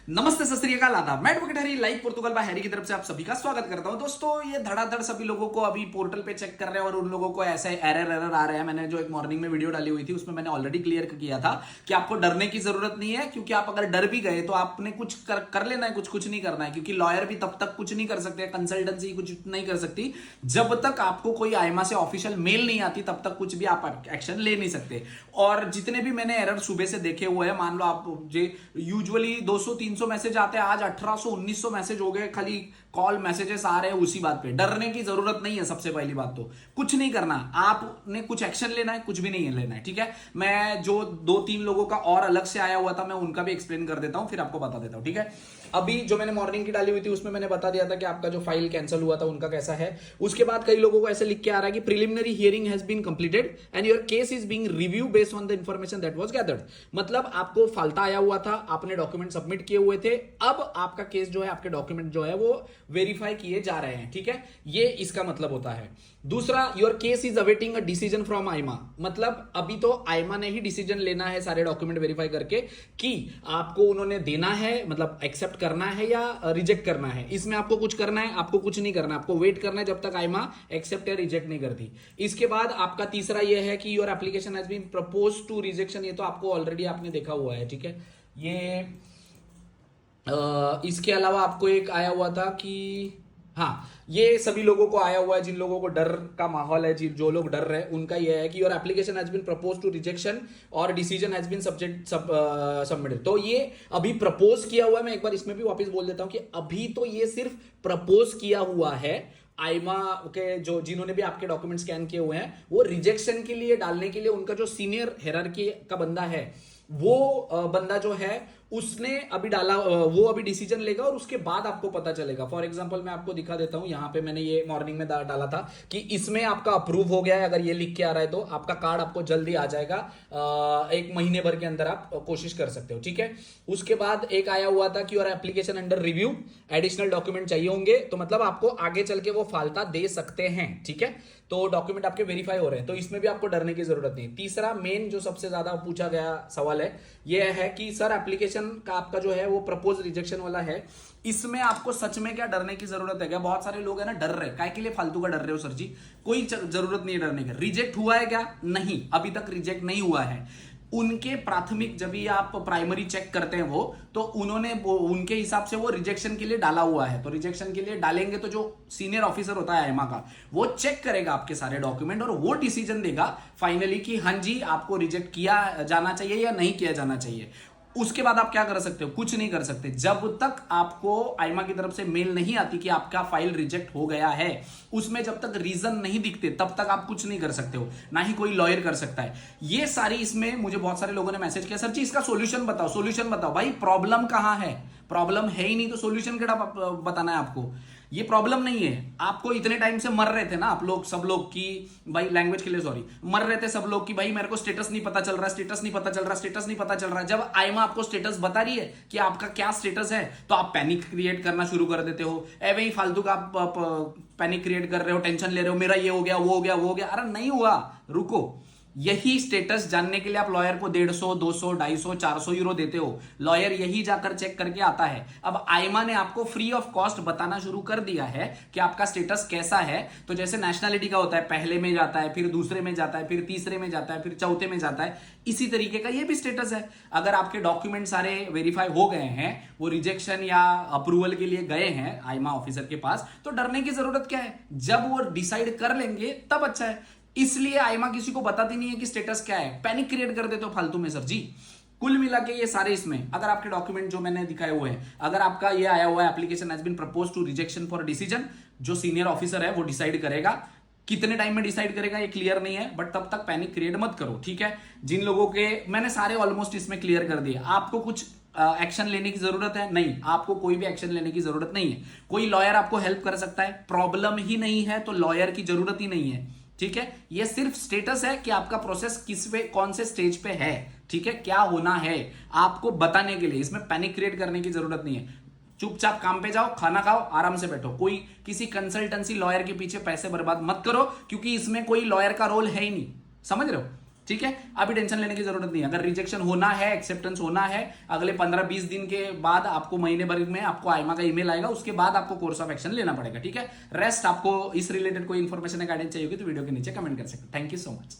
नमस्ते, सत श्री अकाल, आदाब। मैं एडवोकेट हैरी, लाइव पुर्तगाल बाय हैरी की तरफ से आप सभी का स्वागत करता हूं। दोस्तों, ये धड़ाधड़ सभी लोगों को अभी पोर्टल पे चेक कर रहे हैं और उन लोगों को ऐसे एरर आ रहे हैं। मैंने जो एक मॉर्निंग में वीडियो डाली हुई थी उसमें मैंने ऑलरेडी क्लियर किया था कि आपको डरने की जरूरत नहीं है, क्योंकि आप अगर डर भी गए तो आपने कुछ कर लेना है, कुछ नहीं करना है, क्योंकि लॉयर भी तब तक कुछ नहीं कर सकते, कंसल्टेंसी कुछ नहीं कर सकती जब तक आपको कोई आईमा से ऑफिशियल मेल नहीं आती, तब तक कुछ भी आप एक्शन ले नहीं सकते। और जितने भी मैंने एरर सुबह से देखे हुए हैं, मान लो आप यूजुअली 200-300 मैसेज आते हैं, आज 1800-1900 मैसेज हो गए, खाली कॉल मैसेजेस आ रहे हैं उसी बात पे। डरने की जरूरत नहीं है। सबसे पहली बात तो कुछ नहीं करना, आपने कुछ एक्शन लेना है, कुछ भी नहीं लेना है, ठीक है। मैं जो 2-3 लोगों का और अलग से आया हुआ था, मैं उनका भी एक्सप्लेन कर देता हूं, फिर आपको बता देता हूं, ठीक है। अभी जो मैंने मॉर्निंग की डाली हुई थी उसमें मैंने बता दिया था कि आपका जो फाइल कैंसिल हुआ था उनका कैसा है। उसके बाद कई लोगों को ऐसे लिख के आ रहा है कि preliminary hearing has been completed and your case is being review based on the information that was gathered. मतलब आपको फाल्टा आया हुआ था, आपने डॉक्यूमेंट सबमिट किए हुए थे, अब आपका केस जो है, आपके डॉक्यूमेंट जो है वो वेरीफाई किए जा रहे हैं, ठीक है। ये इसका मतलब होता है। दूसरा, your case is awaiting a decision from आईमा। मतलब अभी तो आईमा ने ही डिसीजन लेना है सारे डॉक्यूमेंट वेरीफाई करके कि आपको उन्होंने देना है, मतलब एक्सेप्ट करना है या रिजेक्ट करना है। इसमें आपको कुछ करना है, आपको कुछ नहीं करना, आपको वेट करना है जब तक आईमा एक्सेप्ट या रिजेक्ट नहीं करती। इसके बाद आपका तीसरा यह है कि your application has been propose to rejection. ये तो आपको ऑलरेडी आपने देखा हुआ है, ठीक है। ये इसके अलावा आपको एक आया हुआ था कि हाँ, ये सभी लोगों को आया हुआ है जिन लोगों को डर का माहौल है, जो लोग डर रहे हैं, उनका ये है कि your application has been propose to rejection और डिसीजन हैज बीन सबमिटेड। तो ये अभी प्रपोज किया हुआ है। मैं एक बार इसमें भी वापस बोल देता हूं कि अभी तो ये सिर्फ प्रपोज किया हुआ है। आईमा के जो जिन्होंने भी आपके डॉक्यूमेंट स्कैन किए हुए हैं, वो रिजेक्शन के लिए डालने के लिए उनका जो सीनियर हायरार्की का बंदा है, वो बंदा जो है उसने अभी डाला, वो अभी डिसीजन लेगा और उसके बाद आपको पता चलेगा। फॉर एग्जांपल मैं आपको दिखा देता हूं, यहां पे मैंने ये मॉर्निंग में डाला था कि इसमें आपका अप्रूव हो गया है। अगर ये लिख के आ रहा है तो आपका कार्ड आपको जल्दी आ जाएगा, 1 महीने भर के अंदर आप कोशिश कर सकते हो, ठीक है। उसके बाद एक आया हुआ था कि और application under review, additional document चाहिए होंगे, तो मतलब आपको आगे चल के वो फाल्टा दे सकते हैं, ठीक है। तो डॉक्यूमेंट आपके वेरीफाई हो रहे हैं, तो इसमें भी आपको डरने की जरूरत नहीं। तीसरा मेन जो सबसे ज्यादा पूछा गया सवाल है, यह है कि सर एप्लीकेशन का आपका जो है वो प्रपोज रिजेक्शन वाला है, इसमें आपको सच में क्या डरने की जरूरत है क्या? बहुत सारे लोग है ना डर रहे, काय के लिए फालतू का डर रहे हो सर जी? कोई जरूरत नहीं है डरने की। रिजेक्ट हुआ है क्या? नहीं, अभी तक रिजेक्ट नहीं हुआ है। उनके प्राथमिक जब भी आप प्राइमरी चेक करते हैं वो, तो उन्होंने उनके हिसाब से वो रिजेक्शन के लिए डाला हुआ है। तो रिजेक्शन के लिए डालेंगे तो जो सीनियर ऑफिसर होता है आईमा का, वो चेक करेगा आपके सारे डॉक्यूमेंट और वो डिसीजन देगा फाइनली कि हाँ जी आपको रिजेक्ट किया जाना चाहिए या नहीं किया जाना चाहिए। उसके बाद आप क्या कर सकते हो? कुछ नहीं कर सकते। जब तक आपको आईमा की तरफ से मेल नहीं आती कि आपका फाइल रिजेक्ट हो गया है, उसमें जब तक रीजन नहीं दिखते तब तक आप कुछ नहीं कर सकते हो, ना ही कोई लॉयर कर सकता है। ये सारी, इसमें मुझे बहुत सारे लोगों ने मैसेज किया, सर जी इसका सोल्यूशन बताओ, सोल्यूशन बताओ। भाई प्रॉब्लम कहां है? प्रॉब्लम है ही नहीं तो सोल्यूशन क्या बताना है आपको? ये प्रॉब्लम नहीं है। आपको इतने टाइम से मर रहे थे ना आप लोग, सब लोग की भाई, लैंग्वेज के लिए सॉरी, मर रहे थे सब लोग कि भाई मेरे को स्टेटस नहीं पता चल रहा, स्टेटस नहीं पता चल रहा, स्टेटस नहीं पता चल रहा। जब आईमा आपको स्टेटस बता रही है कि आपका क्या स्टेटस है, तो आप पैनिक क्रिएट करना शुरू कर देते हो। एवे ही फालतू का आप पैनिक क्रिएट कर रहे हो, टेंशन ले रहे हो, मेरा ये हो गया, वो हो गया, वो हो गया। अरे नहीं हुआ, रुको। यही स्टेटस जानने के लिए आप लॉयर को 150, 200, 250, 400 यूरो देते हो। लॉयर यही जाकर चेक करके आता है। अब आईमा ने आपको फ्री ऑफ कॉस्ट बताना शुरू कर दिया है कि आपका स्टेटस कैसा है। तो जैसे नेशनलिटी का होता है, पहले में जाता है, फिर दूसरे में जाता है, फिर तीसरे में जाता है, फिर चौथे में जाता है, इसी तरीके का ये भी स्टेटस है। अगर आपके डॉक्यूमेंट सारे वेरीफाई हो गए हैं, वो रिजेक्शन या अप्रूवल के लिए गए हैं आईमा ऑफिसर के पास, तो डरने की जरूरत क्या है? जब वो डिसाइड कर लेंगे तब अच्छा है। इसलिए आईमा किसी को बताती नहीं है कि स्टेटस क्या है, पैनिक क्रिएट कर देते हो फालतू में सर जी। कुल मिला के ये सारे, इसमें अगर आपके डॉक्यूमेंट जो मैंने दिखाए हुए हैं, अगर आपका ये आया हुआ है application has been propose to rejection for decision, जो सीनियर ऑफिसर है वो डिसाइड करेगा। कितने टाइम में डिसाइड करेगा ये क्लियर नहीं है, बट तब तक पैनिक क्रिएट मत करो, ठीक है। जिन लोगों के मैंने सारे ऑलमोस्ट इसमें क्लियर कर दिए। आपको कुछ एक्शन लेने की जरूरत है? नहीं, आपको कोई भी एक्शन लेने की जरूरत नहीं है। कोई लॉयर आपको हेल्प कर सकता है? प्रॉब्लम ही नहीं है तो लॉयर की जरूरत ही नहीं है, ठीक है। ये सिर्फ स्टेटस है कि आपका प्रोसेस किस पे, कौन से स्टेज पे है, ठीक है, क्या होना है आपको बताने के लिए। इसमें पैनिक क्रिएट करने की जरूरत नहीं है। चुपचाप काम पे जाओ, खाना खाओ, आराम से बैठो। कोई किसी कंसल्टेंसी लॉयर के पीछे पैसे बर्बाद मत करो, क्योंकि इसमें कोई लॉयर का रोल है ही नहीं, समझ रहे हो। ठीक है, अभी टेंशन लेने की जरूरत नहीं है। अगर रिजेक्शन होना है, एक्सेप्टेंस होना है, अगले 15-20 दिन के बाद आपको, महीने भर में आपको आईमा का ईमेल आएगा, उसके बाद आपको कोर्स ऑफ एक्शन लेना पड़ेगा। ठीक है, रेस्ट आपको इस रिलेटेड कोई इन्फॉर्मेशन या गाइडेंस चाहिए होगी तो वीडियो के नीचे कमेंट कर सकते हो। Thank you so much.